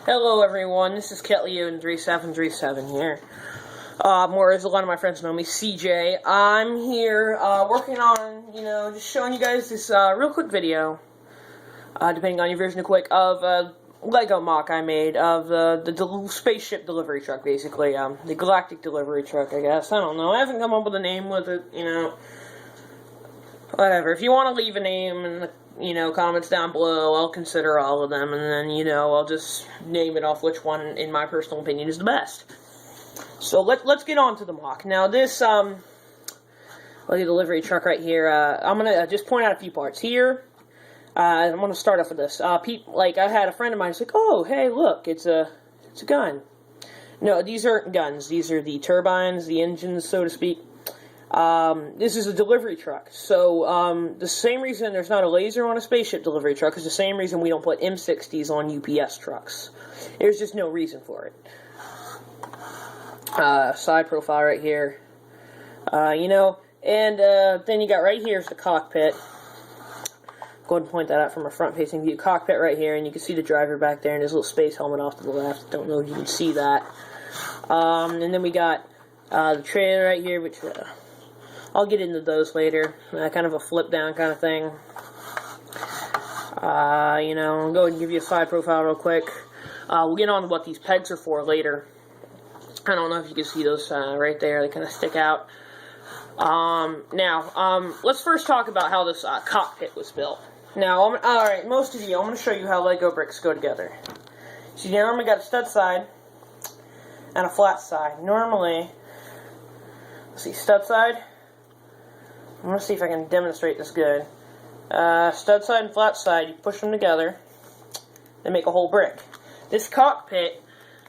Hello everyone, this is Ketley3737 here. Or as a lot of my friends know me, CJ. I'm here, working on, just showing you guys this, real quick video, depending on your version of quick, of a Lego mock I made of the spaceship delivery truck, basically, the galactic delivery truck, I guess. I don't know, I haven't come up with a name with it, whatever. If you want to leave a name in the comments down below, I'll consider all of them, and then, I'll just name it off which one, in my personal opinion, is the best. So, let's get on to the mock. Now, this, the delivery truck right here, I'm gonna just point out a few parts. Here, I'm gonna start off with this. I had a friend of mine who's like, oh, hey, look, it's a gun. No, these aren't guns. These are the turbines, the engines, so to speak. This is a delivery truck, so, the same reason there's not a laser on a spaceship delivery truck is the same reason we don't put M60s on UPS trucks. There's just no reason for it. Side profile right here. Then you got right here is the cockpit. Go ahead and point that out from a front-facing view. Cockpit right here, and you can see the driver back there and his little space helmet off to the left. Don't know if you can see that. And then we got, the trailer right here, which, I'll get into those later. Kind of a flip down kind of thing. I'll go and give you a side profile real quick. We'll get on to what these pegs are for later. I don't know if you can see those right there. They kind of stick out. Let's first talk about how this cockpit was built. Now, alright, most of you, I'm going to show you how Lego bricks go together. So you normally got a stud side and a flat side. Normally, let's see, stud side. I'm going to see if I can demonstrate this good. Stud side and flat side, you push them together, they make a whole brick. This cockpit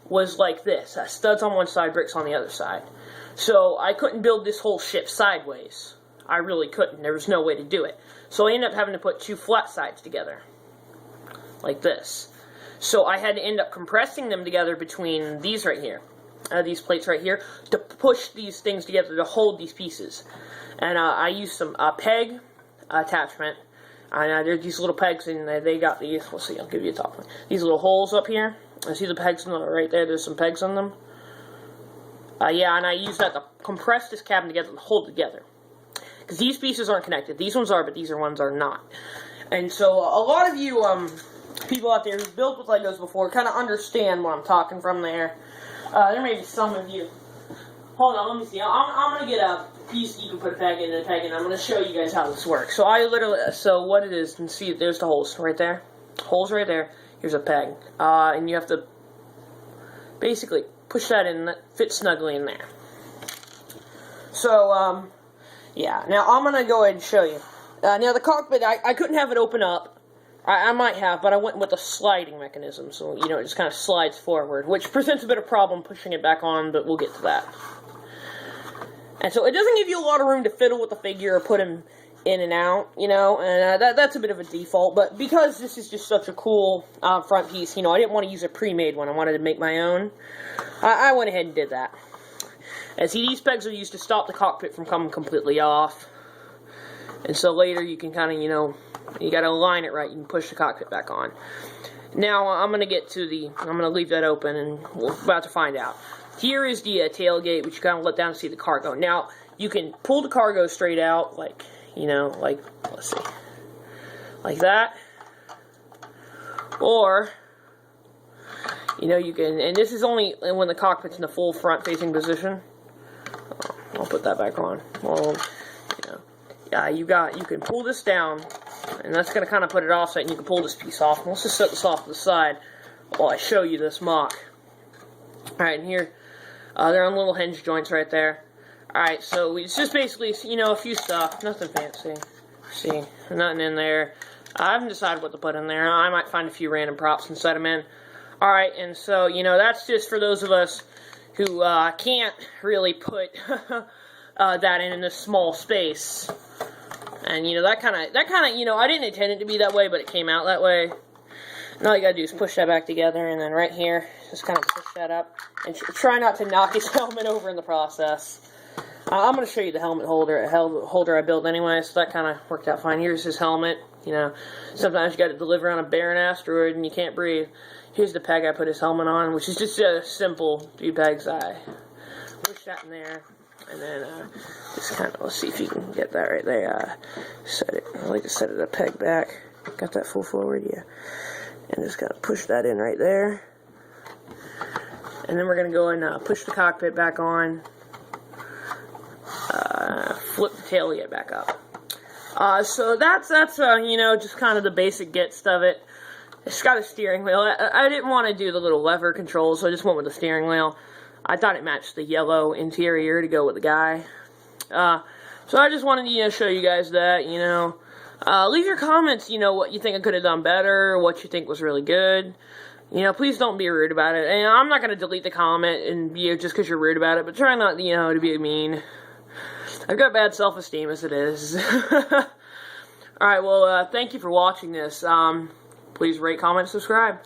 was like this, studs on one side, bricks on the other side. So I couldn't build this whole ship sideways. I really couldn't. There was no way to do it. So I ended up having to put two flat sides together, like this. So I had to end up compressing them together between these right here, these plates right here, to push these things together to hold these pieces. And I used some peg attachment. And there's these little pegs, and they got these. Let's see, I'll give you a top one. These little holes up here. I see the pegs right there. There's some pegs on them. And I used that to compress this cabin together and hold it together. Because these pieces aren't connected. These ones are, but these ones are not. And so a lot of you people out there who've built with Legos before kind of understand what I'm talking from there. There may be some of you. Hold on, let me see. I'm going to get a piece you can put a peg in and a peg in. I'm going to show you guys how this works. So what it is, you can see there's the holes right there. Holes right there. Here's a peg. And you have to basically push that in, that fits snugly in there. So, now I'm going to go ahead and show you. Now the cockpit, I couldn't have it open up. I might have, but I went with a sliding mechanism, so, it just kind of slides forward, which presents a bit of problem pushing it back on, but we'll get to that. And so it doesn't give you a lot of room to fiddle with the figure or put him in and out, and that's a bit of a default, but because this is just such a cool front piece, I didn't want to use a pre-made one, I wanted to make my own. I went ahead and did that. And see, these pegs are used to stop the cockpit from coming completely off, and so later you can kind of, you got to align it right, you can push the cockpit back on. Now, I'm going to leave that open, and we're about to find out. Here is the tailgate, which you kind of let down to see the cargo. Now, you can pull the cargo straight out, let's see, like that. Or, you can, and this is only when the cockpit's in the full front-facing position. I'll put that back on. Well, you can pull this down, and that's going to kind of put it offset, and you can pull this piece off. Let's just set this off to the side while I show you this mock. Alright, and here, they're on little hinge joints right there. Alright, so it's just basically, a few stuff, nothing fancy. See, nothing in there. I haven't decided what to put in there. I might find a few random props and set them in. Alright, and so, that's just for those of us who can't really put that in this small space. And, that kind of, I didn't intend it to be that way, but it came out that way. And all you gotta do is push that back together, and then right here, just kind of push that up. And try not to knock his helmet over in the process. I'm going to show you the helmet holder I built anyway, so that kind of worked out fine. Here's his helmet. You know, sometimes you got to deliver on a barren asteroid and you can't breathe. Here's the peg I put his helmet on, which is just a simple 2 pegs. I push that in there, and then just kind of, let's see if you can get that right there. Set it. I like to set it a peg back. Got that full forward, yeah. And just gotta push that in right there. And then we're gonna go and push the cockpit back on. Flip the tailgate back up. So that's you know, just kind of the basic gist of it. It's got a steering wheel. I didn't want to do the little lever controls, so I just went with the steering wheel. I thought it matched the yellow interior to go with the guy. So I just wanted to, you know, show you guys that, you know. Leave your comments, you know, what you think I could have done better, what you think was really good. You know, please don't be rude about it. And I'm not going to delete the comment and, you know, just because you're rude about it, but try not, you know, to be mean. I've got bad self-esteem as it is. Alright, well, thank you for watching this. Please rate, comment, subscribe.